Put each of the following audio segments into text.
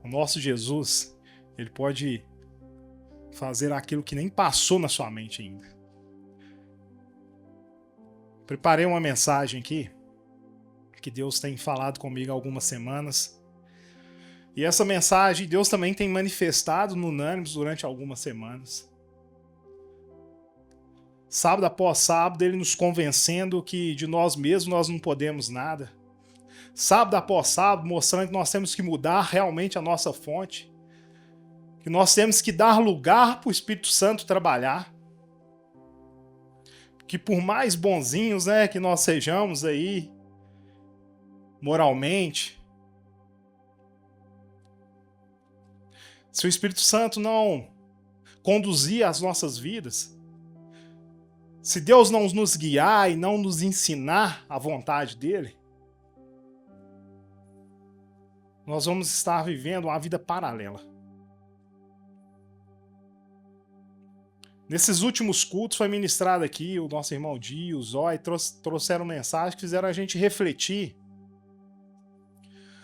O nosso Jesus, ele pode fazer aquilo que nem passou na sua mente ainda. Preparei uma mensagem aqui, que Deus tem falado comigo há algumas semanas. E essa mensagem Deus também tem manifestado no Unânimes durante algumas semanas. Sábado após sábado, ele nos convencendo que de nós mesmos nós não podemos nada. Sábado após sábado, mostrando que nós temos que mudar realmente a nossa fonte. Que nós temos que dar lugar para o Espírito Santo trabalhar. Que por mais bonzinhos, que nós sejamos aí, moralmente, se o Espírito Santo não conduzir as nossas vidas, se Deus não nos guiar e não nos ensinar a vontade dele, nós vamos estar vivendo uma vida paralela. Nesses últimos cultos foi ministrado aqui, o nosso irmão Dio, o Zói, trouxeram mensagem que fizeram a gente refletir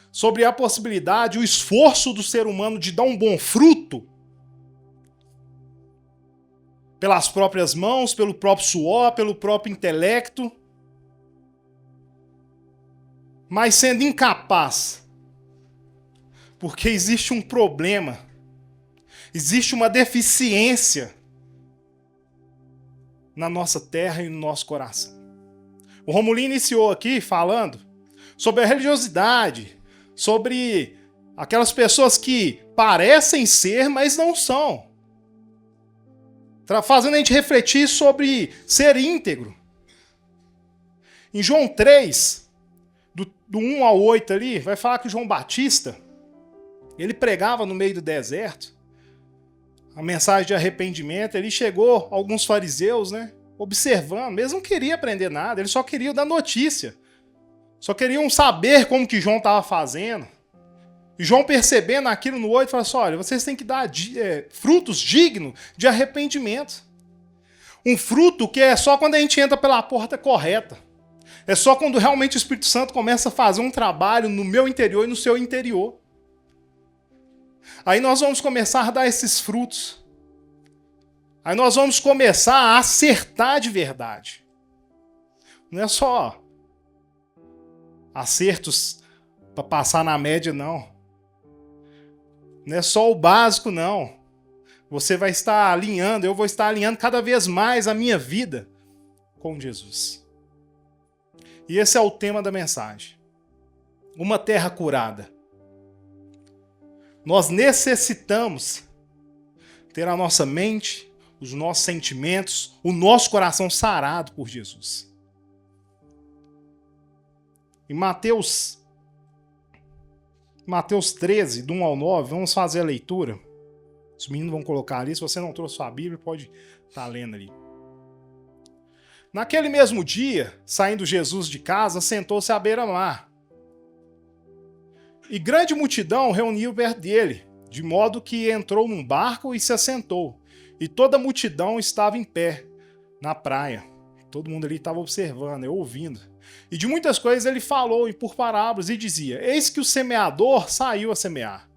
sobre a possibilidade, o esforço do ser humano de dar um bom fruto pelas próprias mãos, pelo próprio suor, pelo próprio intelecto, mas sendo incapaz, porque existe um problema, existe uma deficiência na nossa terra e no nosso coração. O Romulinho iniciou aqui falando sobre a religiosidade, sobre aquelas pessoas que parecem ser, mas não são. Fazendo a gente refletir sobre ser íntegro. Em João 3, do 1 ao 8 ali, vai falar que João Batista, ele pregava no meio do deserto, a mensagem de arrependimento. Ele chegou, alguns fariseus, observando, eles não queriam aprender nada, eles só queriam dar notícia. Só queriam saber como que João estava fazendo. E João, percebendo aquilo no 8, falou assim: olha, vocês têm que dar frutos dignos de arrependimento. Um fruto que é só quando a gente entra pela porta correta. É só quando realmente o Espírito Santo começa a fazer um trabalho no meu interior e no seu interior. Aí nós vamos começar a dar esses frutos. Aí nós vamos começar a acertar de verdade. Não é só acertos para passar na média, não. Não é só o básico, não. Você vai estar alinhando, eu vou estar alinhando cada vez mais a minha vida com Jesus. E esse é o tema da mensagem. Uma terra curada. Nós necessitamos ter a nossa mente, os nossos sentimentos, o nosso coração sarado por Jesus. Em Mateus 13, do 1 ao 9, vamos fazer a leitura. Os meninos vão colocar ali. Se você não trouxe sua Bíblia, pode estar lendo ali. Naquele mesmo dia, saindo Jesus de casa, sentou-se à beira-mar. E grande multidão reuniu perto dele, de modo que entrou num barco e se assentou. E toda a multidão estava em pé, na praia. Todo mundo ali estava observando, ouvindo. E de muitas coisas ele falou, e por parábolas, e dizia: eis que o semeador saiu a semear.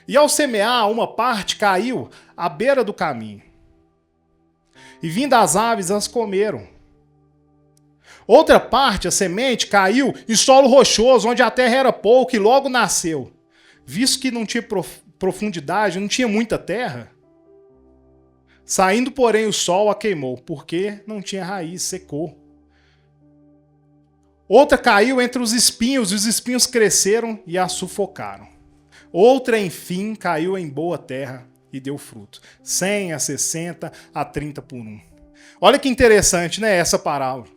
E ao semear, uma parte caiu à beira do caminho. E vindo as aves, as comeram. Outra parte, a semente, caiu em solo rochoso, onde a terra era pouca, e logo nasceu. Visto que não tinha profundidade, não tinha muita terra, saindo, porém, o sol a queimou, porque não tinha raiz, secou. Outra caiu entre os espinhos, e os espinhos cresceram e a sufocaram. Outra, enfim, caiu em boa terra e deu fruto. 100, a 60, a 30 por 1. Olha que interessante, essa parábola.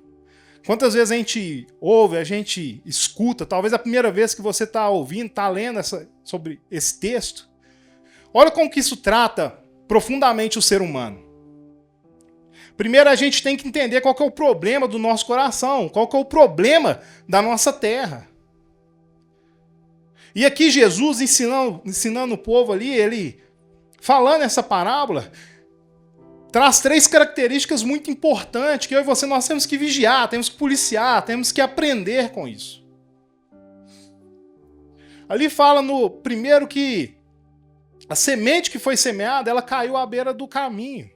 Quantas vezes a gente ouve, a gente escuta, talvez a primeira vez que você está ouvindo, está lendo sobre esse texto. Olha como que isso trata profundamente o ser humano. Primeiro a gente tem que entender qual que é o problema do nosso coração, qual que é o problema da nossa terra. E aqui Jesus ensinando o povo ali, ele falando essa parábola, traz 3 características muito importantes que eu e você nós temos que vigiar, temos que policiar, temos que aprender com isso. Ali fala no primeiro que a semente que foi semeada, ela caiu à beira do caminho.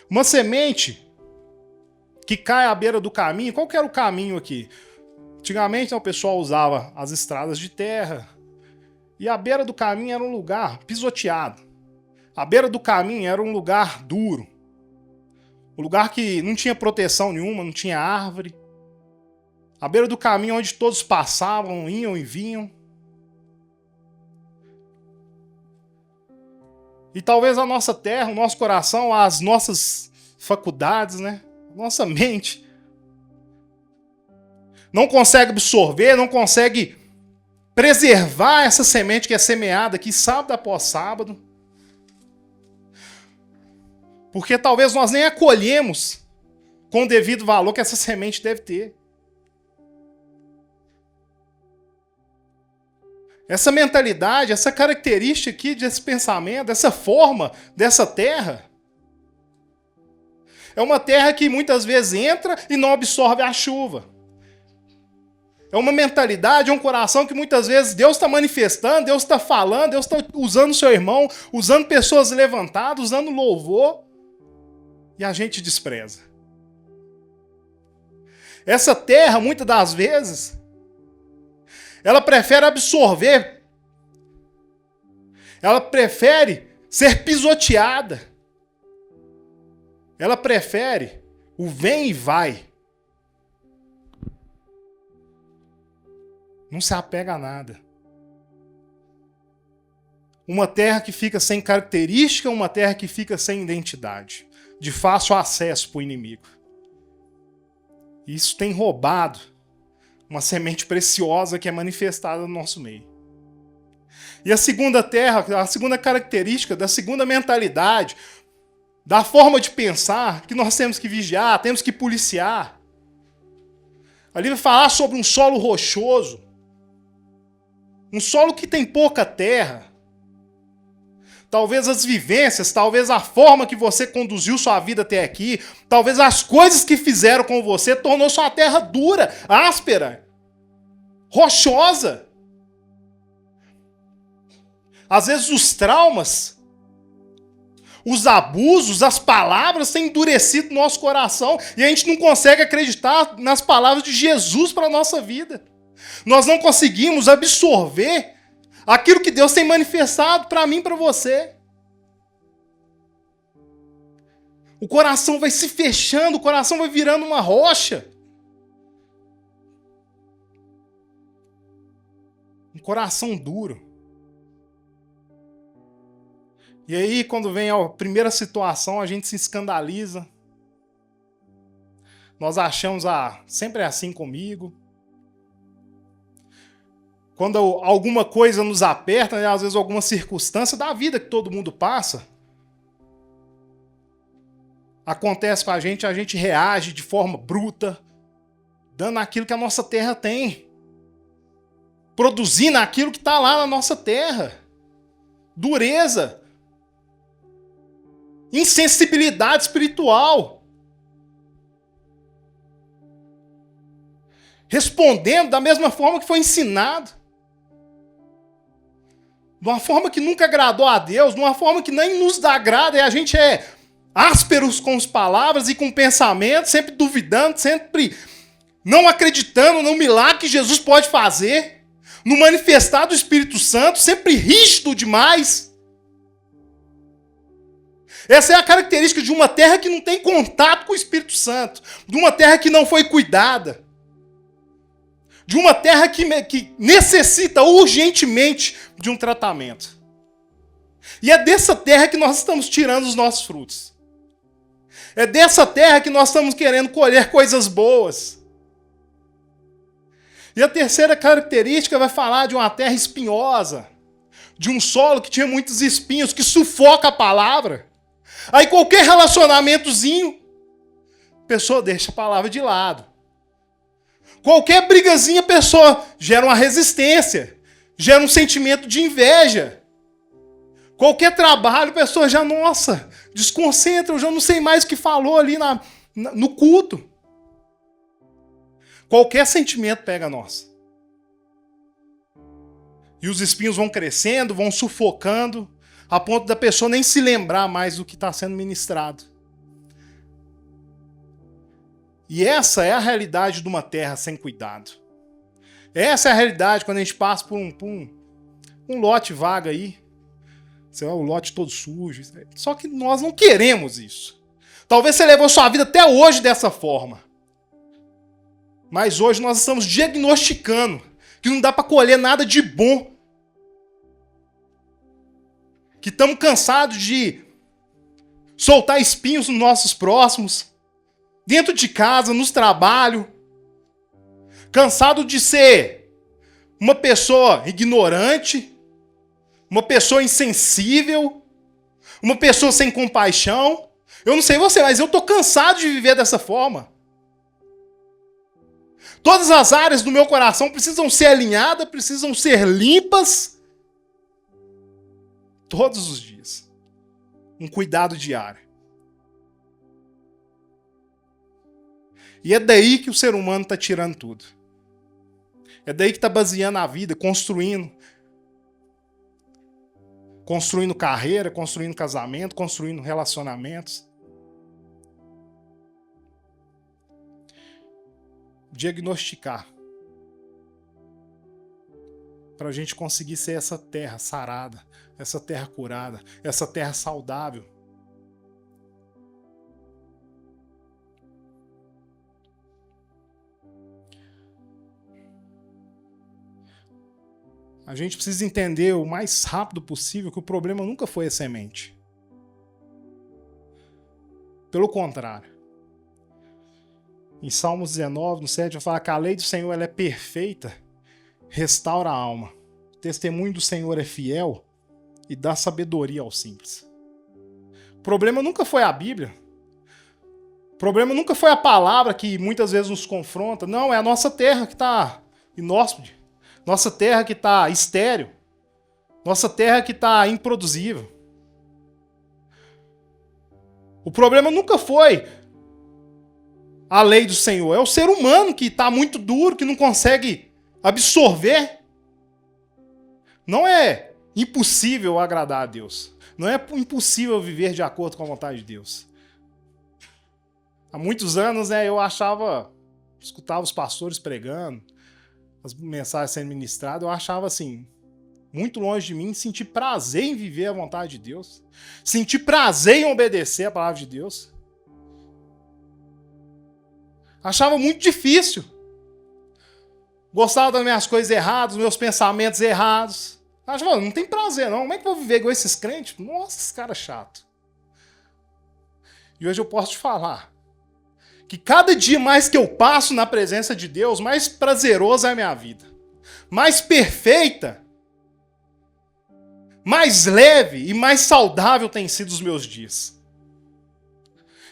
Uma semente que cai à beira do caminho, qual que era o caminho aqui? Antigamente o pessoal usava as estradas de terra, e à beira do caminho era um lugar pisoteado. À beira do caminho era um lugar duro. Um lugar que não tinha proteção nenhuma, não tinha árvore. À beira do caminho onde todos passavam, iam e vinham. E talvez a nossa terra, o nosso coração, as nossas faculdades, né? Nossa mente não consegue absorver, não consegue preservar essa semente que é semeada aqui sábado após sábado. Porque talvez nós nem acolhemos com o devido valor que essa semente deve ter. Essa mentalidade, essa característica aqui desse pensamento, essa forma dessa terra, é uma terra que muitas vezes entra e não absorve a chuva. É uma mentalidade, é um coração que muitas vezes Deus está manifestando, Deus está falando, Deus está usando o seu irmão, usando pessoas levantadas, usando louvor, e a gente despreza. Essa terra, muitas das vezes, ela prefere absorver, ela prefere ser pisoteada, ela prefere o vem e vai. Não se apega a nada. Uma terra que fica sem característica, uma terra que fica sem identidade, de fácil acesso para o inimigo. Isso tem roubado uma semente preciosa que é manifestada no nosso meio. E a segunda terra, a segunda característica da segunda mentalidade, da forma de pensar, que nós temos que vigiar, temos que policiar. Ali vai falar sobre um solo rochoso, um solo que tem pouca terra. Talvez as vivências, talvez a forma que você conduziu sua vida até aqui, talvez as coisas que fizeram com você tornou sua terra dura, áspera, rochosa. Às vezes os traumas, os abusos, as palavras têm endurecido nosso coração e a gente não consegue acreditar nas palavras de Jesus para a nossa vida. Nós não conseguimos absorver aquilo que Deus tem manifestado para mim e para você. O coração vai se fechando, o coração vai virando uma rocha. Um coração duro. E aí, quando vem a primeira situação, a gente se escandaliza. Nós achamos, sempre é assim comigo. Quando alguma coisa nos aperta, né, às vezes alguma circunstância da vida que todo mundo passa, acontece com a gente reage de forma bruta, dando aquilo que a nossa terra tem, produzindo aquilo que está lá na nossa terra. Dureza, insensibilidade espiritual, respondendo da mesma forma que foi ensinado. De uma forma que nunca agradou a Deus, de uma forma que nem nos agrada, e a gente é ásperos com as palavras e com pensamentos, sempre duvidando, sempre não acreditando no milagre que Jesus pode fazer, no manifestar do Espírito Santo, sempre rígido demais. Essa é a característica de uma terra que não tem contato com o Espírito Santo, de uma terra que não foi cuidada, de uma terra que necessita urgentemente de um tratamento. E é dessa terra que nós estamos tirando os nossos frutos. É dessa terra que nós estamos querendo colher coisas boas. E a terceira característica vai falar de uma terra espinhosa, de um solo que tinha muitos espinhos, que sufoca a palavra. Aí qualquer relacionamentozinho, a pessoa deixa a palavra de lado. Qualquer brigazinha, a pessoa gera uma resistência, gera um sentimento de inveja. Qualquer trabalho, a pessoa já, nossa, desconcentra, eu já não sei mais o que falou ali no culto. Qualquer sentimento pega nós. E os espinhos vão crescendo, vão sufocando, a ponto da pessoa nem se lembrar mais do que está sendo ministrado. E essa é a realidade de uma terra sem cuidado. Essa é a realidade quando a gente passa por um lote vago aí. O lote todo sujo. Só que nós não queremos isso. Talvez você levou sua vida até hoje dessa forma. Mas hoje nós estamos diagnosticando que não dá para colher nada de bom. Que estamos cansados de soltar espinhos nos nossos próximos. Dentro de casa, nos trabalhos. Cansado de ser uma pessoa ignorante. Uma pessoa insensível. Uma pessoa sem compaixão. Eu não sei você, mas eu estou cansado de viver dessa forma. Todas as áreas do meu coração precisam ser alinhadas, precisam ser limpas. Todos os dias. Um cuidado diário. E é daí que o ser humano está tirando tudo. É daí que está baseando a vida, construindo. Construindo carreira, construindo casamento, construindo relacionamentos. Diagnosticar. Para a gente conseguir ser essa terra sarada, essa terra curada, essa terra saudável. A gente precisa entender o mais rápido possível que o problema nunca foi a semente. Pelo contrário. Em Salmos 19, no 7, vai falar que a lei do Senhor ela é perfeita, restaura a alma. O testemunho do Senhor é fiel e dá sabedoria aos simples. O problema nunca foi a Bíblia. O problema nunca foi a palavra que muitas vezes nos confronta. Não, é a nossa terra que está inóspita. Nossa terra que está estéril. Nossa terra que está improduzível. O problema nunca foi a lei do Senhor. É o ser humano que está muito duro, que não consegue absorver. Não é impossível agradar a Deus. Não é impossível viver de acordo com a vontade de Deus. Há muitos anos, eu escutava os pastores pregando, as mensagens sendo ministradas, eu achava assim, muito longe de mim, sentir prazer em viver a vontade de Deus. Sentir prazer em obedecer a palavra de Deus. Achava muito difícil. Gostava das minhas coisas erradas, dos meus pensamentos errados. Achava, não tem prazer não. Como é que eu vou viver com esses crentes? Nossa, esse cara é chato. E hoje eu posso te falar que cada dia mais que eu passo na presença de Deus, mais prazerosa é a minha vida. Mais perfeita, mais leve e mais saudável têm sido os meus dias.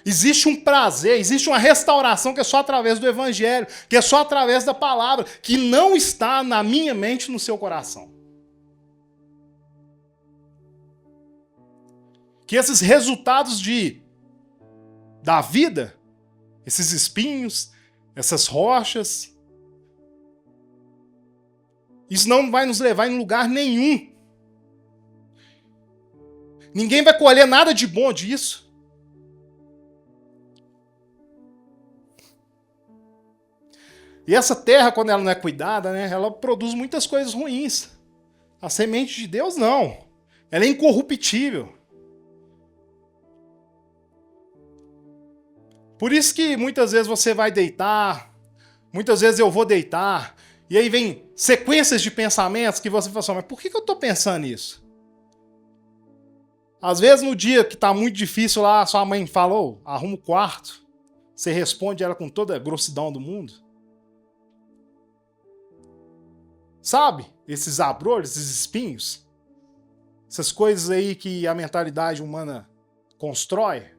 Existe um prazer, existe uma restauração que é só através do Evangelho, que é só através da palavra, que não está na minha mente e no seu coração. Que esses resultados da vida, esses espinhos, essas rochas, isso não vai nos levar em lugar nenhum. Ninguém vai colher nada de bom disso. E essa terra, quando ela não é cuidada, ela produz muitas coisas ruins. A semente de Deus, não. Ela é incorruptível. Por isso que muitas vezes você vai deitar, muitas vezes eu vou deitar, e aí vem sequências de pensamentos que você fala assim, mas por que eu estou pensando nisso? Às vezes no dia que está muito difícil lá, sua mãe fala, arruma o quarto, você responde ela com toda a grossidão do mundo. Sabe? Esses abrolhos, esses espinhos, essas coisas aí que a mentalidade humana constrói.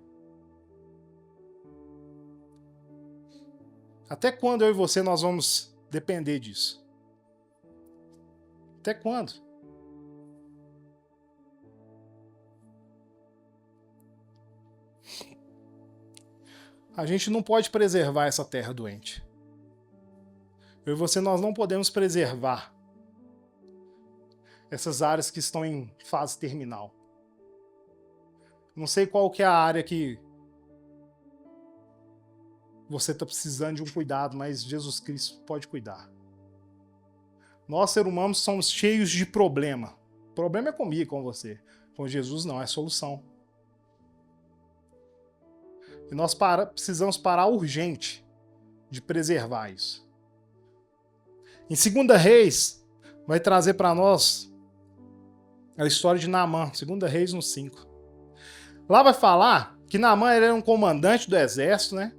Até quando eu e você nós vamos depender disso? Até quando? A gente não pode preservar essa terra doente. Eu e você, nós não podemos preservar essas áreas que estão em fase terminal. Não sei qual que é a área que você está precisando de um cuidado, mas Jesus Cristo pode cuidar. Nós, seres humanos, somos cheios de problema. O problema é comigo e com você. Com Jesus não, é solução. E nós precisamos parar urgente de preservar isso. Em 2 Reis, vai trazer para nós a história de Naamã, 2 Reis no 5. Lá vai falar que Naamã era um comandante do exército, né?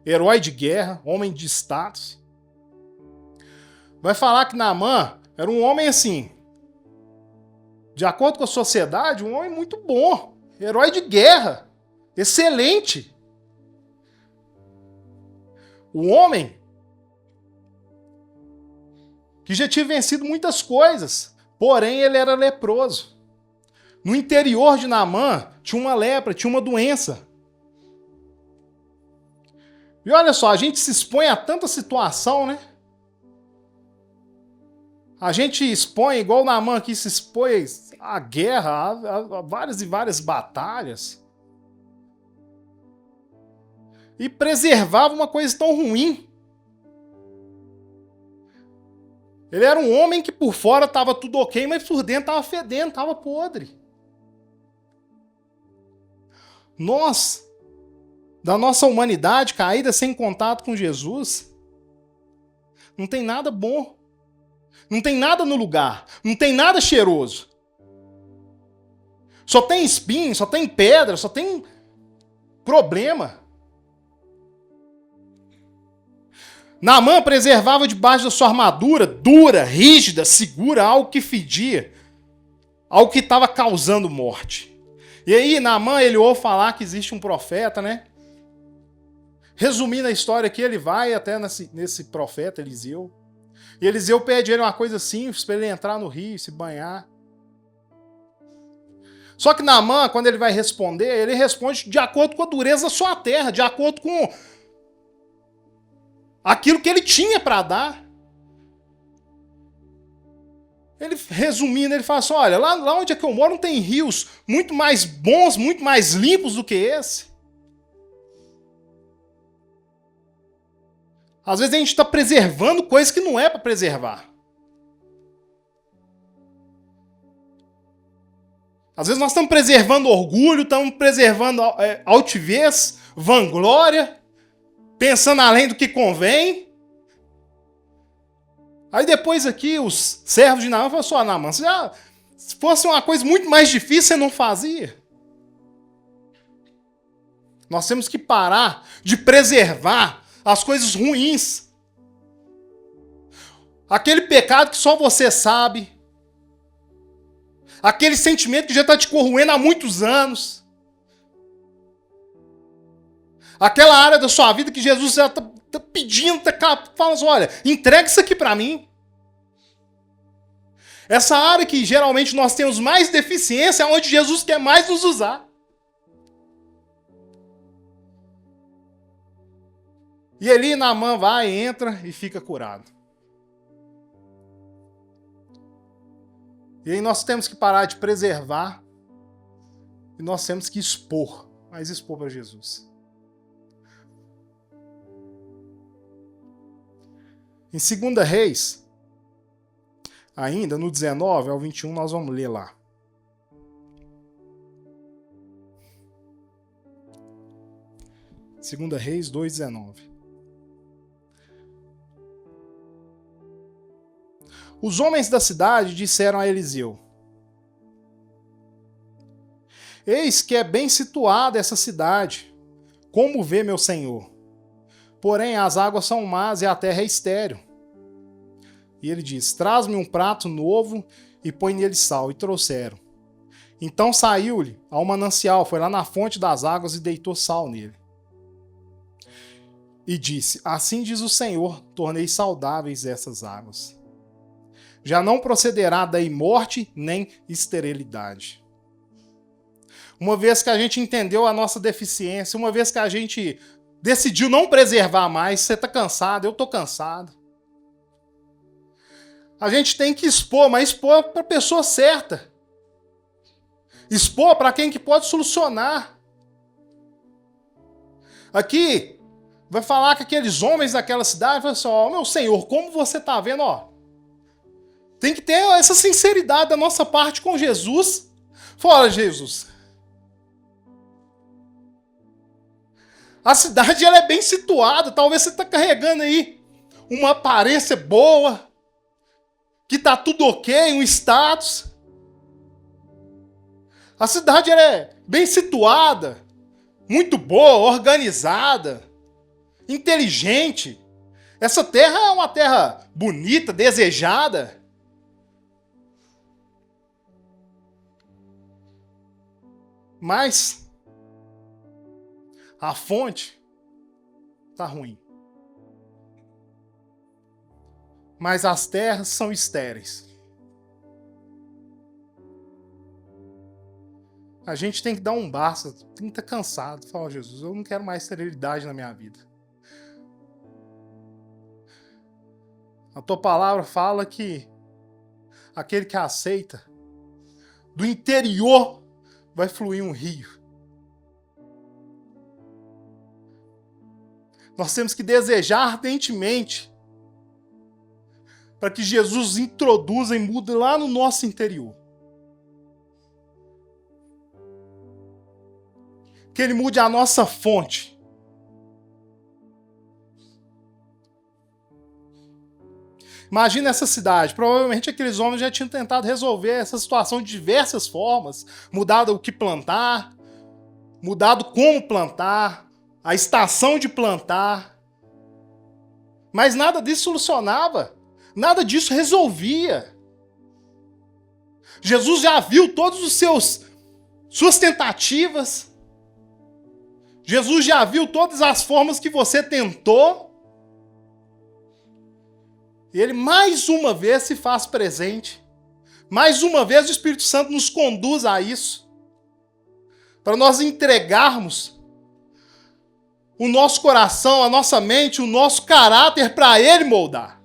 Herói de guerra, homem de status. Vai falar que Naamã era um homem assim, de acordo com a sociedade, um homem muito bom, herói de guerra, excelente. Um homem que já tinha vencido muitas coisas, porém ele era leproso. No interior de Naamã tinha uma lepra, tinha uma doença. E olha só, a gente se expõe a tanta situação, né? A gente expõe, igual Naamã aqui se expõe à guerra, a várias e várias batalhas. E preservava uma coisa tão ruim. Ele era um homem que por fora estava tudo ok, mas por dentro estava fedendo, estava podre. Nós, da nossa humanidade caída sem contato com Jesus, não tem nada bom. Não tem nada no lugar. Não tem nada cheiroso. Só tem espinho, só tem pedra, só tem problema. Naamã preservava debaixo da sua armadura, dura, rígida, segura, algo que fedia, algo que estava causando morte. E aí, Naamã, ele ouve falar que existe um profeta, né? Resumindo a história aqui, ele vai até nesse profeta, Eliseu. E Eliseu pede a ele uma coisa simples, para ele entrar no rio, se banhar. Só que Naamã, quando ele vai responder, ele responde de acordo com a dureza da sua terra, de acordo com aquilo que ele tinha para dar. Ele, resumindo, ele fala assim, olha, lá onde é que eu moro não tem rios muito mais bons, muito mais limpos do que esse. Às vezes a gente está preservando coisas que não é para preservar. Às vezes nós estamos preservando orgulho, estamos preservando altivez, vanglória, pensando além do que convém. Aí depois aqui os servos de Naamã falaram assim, Naamã, se fosse uma coisa muito mais difícil, você não fazia. Nós temos que parar de preservar as coisas ruins. Aquele pecado que só você sabe. Aquele sentimento que já está te corroendo há muitos anos. Aquela área da sua vida que Jesus já está pedindo, falando assim, olha, entrega isso aqui para mim. Essa área que geralmente nós temos mais deficiência é onde Jesus quer mais nos usar. E ali Naamã vai, entra e fica curado. E aí nós temos que parar de preservar e nós temos que expor, mas expor para Jesus. Em 2 Reis, ainda no 19 ao 21, nós vamos ler lá. Segunda Reis 2:19. Os homens da cidade disseram a Eliseu: Eis que é bem situada essa cidade, como vê meu senhor. Porém, as águas são más e a terra é estéril. E ele diz: Traz-me um prato novo e põe nele sal. E trouxeram. Então saiu-lhe ao manancial, foi lá na fonte das águas e deitou sal nele. E disse: Assim diz o Senhor, tornei saudáveis essas águas. Já não procederá daí morte nem esterilidade. Uma vez que a gente entendeu a nossa deficiência, uma vez que a gente decidiu não preservar mais, você está cansado, eu estou cansado. A gente tem que expor, mas expor para a pessoa certa. Expor para quem que pode solucionar. Aqui, vai falar que aqueles homens daquela cidade, vai assim, ó, meu Senhor, como você está vendo, ó. Tem que ter essa sinceridade da nossa parte com Jesus. Fala, Jesus. A cidade ela é bem situada. Talvez você está carregando aí uma aparência boa, que está tudo ok, um status. A cidade ela é bem situada, muito boa, organizada, inteligente. Essa terra é uma terra bonita, desejada. Mas a fonte está ruim. Mas as terras são estéreis. A gente tem que dar um basta, tem que estar cansado. Fala, Jesus, eu não quero mais esterilidade na minha vida. A tua palavra fala que aquele que aceita, do interior vai fluir um rio. Nós temos que desejar ardentemente para que Jesus introduza e mude lá no nosso interior. Que Ele mude a nossa fonte. Imagina essa cidade. Provavelmente aqueles homens já tinham tentado resolver essa situação de diversas formas. Mudado o que plantar, mudado como plantar, a estação de plantar. Mas nada disso solucionava. Nada disso resolvia. Jesus já viu todas suas tentativas. Jesus já viu todas as formas que você tentou. E Ele mais uma vez se faz presente. Mais uma vez o Espírito Santo nos conduz a isso. Para nós entregarmos o nosso coração, a nossa mente, o nosso caráter para Ele moldar.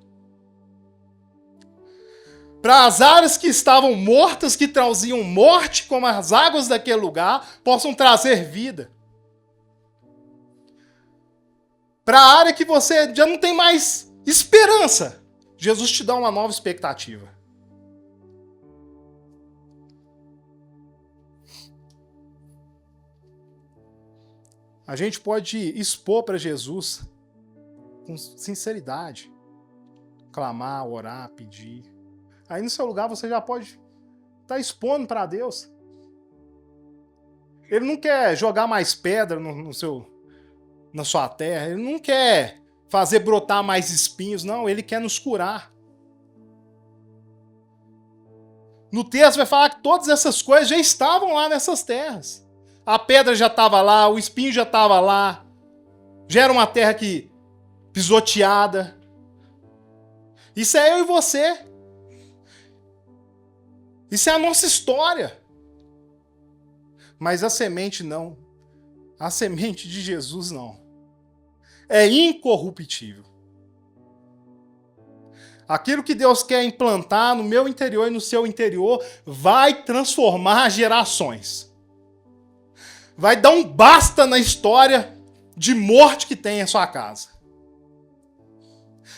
Para as áreas que estavam mortas, que traziam morte, como as águas daquele lugar, possam trazer vida. Para a área que você já não tem mais esperança, Jesus te dá uma nova expectativa. A gente pode expor para Jesus com sinceridade. Clamar, orar, pedir. Aí no seu lugar você já pode estar expondo para Deus. Ele não quer jogar mais pedra na sua terra. Ele não quer fazer brotar mais espinhos. Não, Ele quer nos curar. No texto vai falar que todas essas coisas já estavam lá nessas terras. A pedra já estava lá, o espinho já estava lá. Já era uma terra pisoteada. Isso é eu e você. Isso é a nossa história. Mas a semente não. A semente de Jesus não. É incorruptível. Aquilo que Deus quer implantar no meu interior e no seu interior vai transformar gerações. Vai dar um basta na história de morte que tem em sua casa.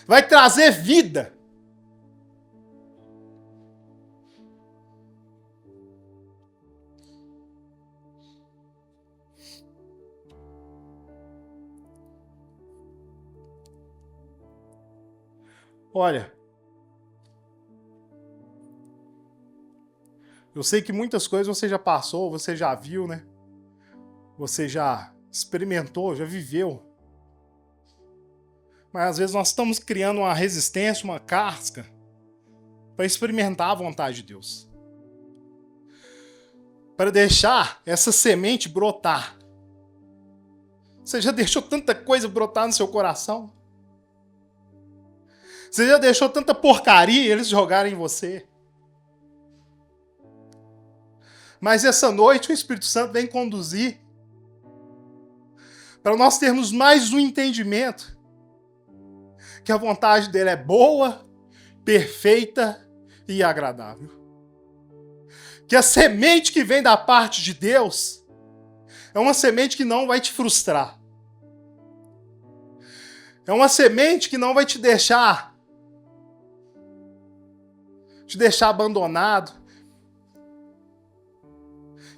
Vai trazer vida. Olha, eu sei que muitas coisas você já passou, você já viu, né? Você já experimentou, já viveu. Mas às vezes nós estamos criando uma resistência, uma casca, para experimentar a vontade de Deus. Para deixar essa semente brotar. Você já deixou tanta coisa brotar no seu coração? Você já deixou tanta porcaria eles jogarem em você? Mas essa noite o Espírito Santo vem conduzir para nós termos mais um entendimento que a vontade dele é boa, perfeita e agradável. Que a semente que vem da parte de Deus é uma semente que não vai te frustrar. É uma semente que não vai te deixar abandonado.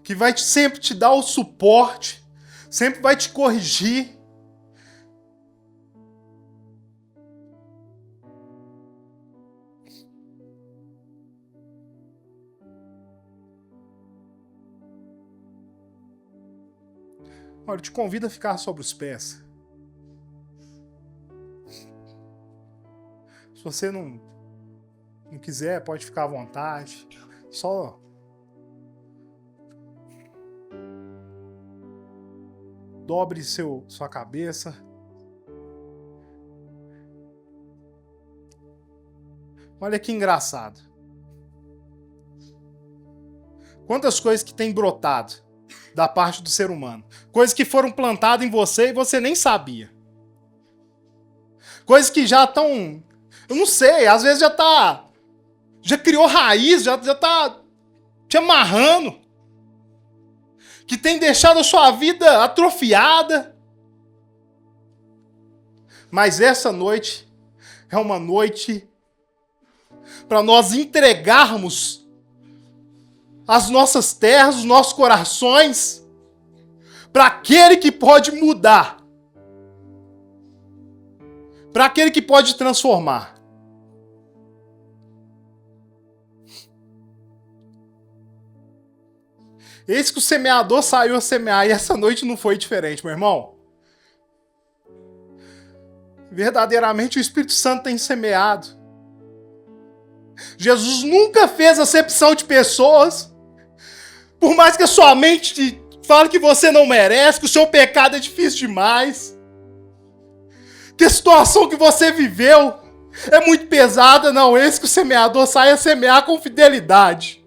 Que vai sempre te dar o suporte, sempre vai te corrigir. Olha, eu te convido a ficar sobre os pés. Se você não quiser, pode ficar à vontade. Só dobre sua cabeça. Olha que engraçado. Quantas coisas que tem brotado da parte do ser humano. Coisas que foram plantadas em você e você nem sabia. Coisas que já estão... Eu não sei, às vezes já criou raiz, já tá te amarrando. Que tem deixado a sua vida atrofiada. Mas essa noite é uma noite para nós entregarmos as nossas terras, os nossos corações, para aquele que pode mudar. Para aquele que pode transformar. Eis que o semeador saiu a semear e essa noite não foi diferente, meu irmão. Verdadeiramente o Espírito Santo tem semeado. Jesus nunca fez acepção de pessoas. Por mais que a sua mente te fale que você não merece, que o seu pecado é difícil demais. Que a situação que você viveu é muito pesada, não. Eis que o semeador sai a semear com fidelidade.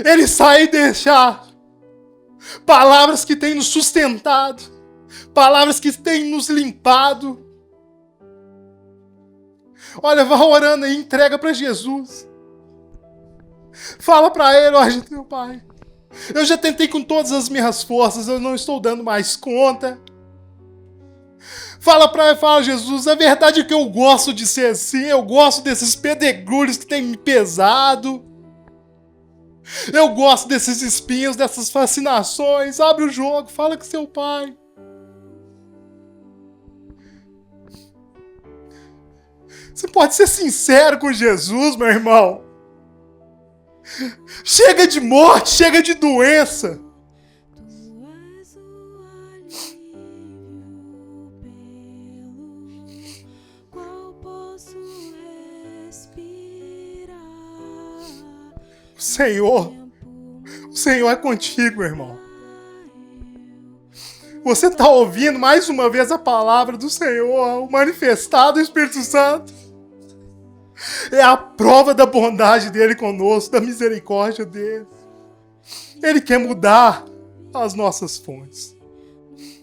Ele sai e deixa palavras que têm nos sustentado, palavras que têm nos limpado. Olha, vá orando aí, entrega para Jesus. Fala para ele, olha, meu Pai, eu já tentei com todas as minhas forças, eu não estou dando mais conta. Fala para ele, fala, Jesus, a verdade é que eu gosto de ser assim, eu gosto desses pedregulhos que têm me pesado. Eu gosto desses espinhos, dessas fascinações. Abre o jogo, fala com seu Pai. Você pode ser sincero com Jesus, meu irmão. Chega de morte, chega de doença. O Senhor é contigo, meu irmão. Você está ouvindo mais uma vez a palavra do Senhor, o manifestado do Espírito Santo. É a prova da bondade dele conosco, da misericórdia dele. Ele quer mudar as nossas fontes.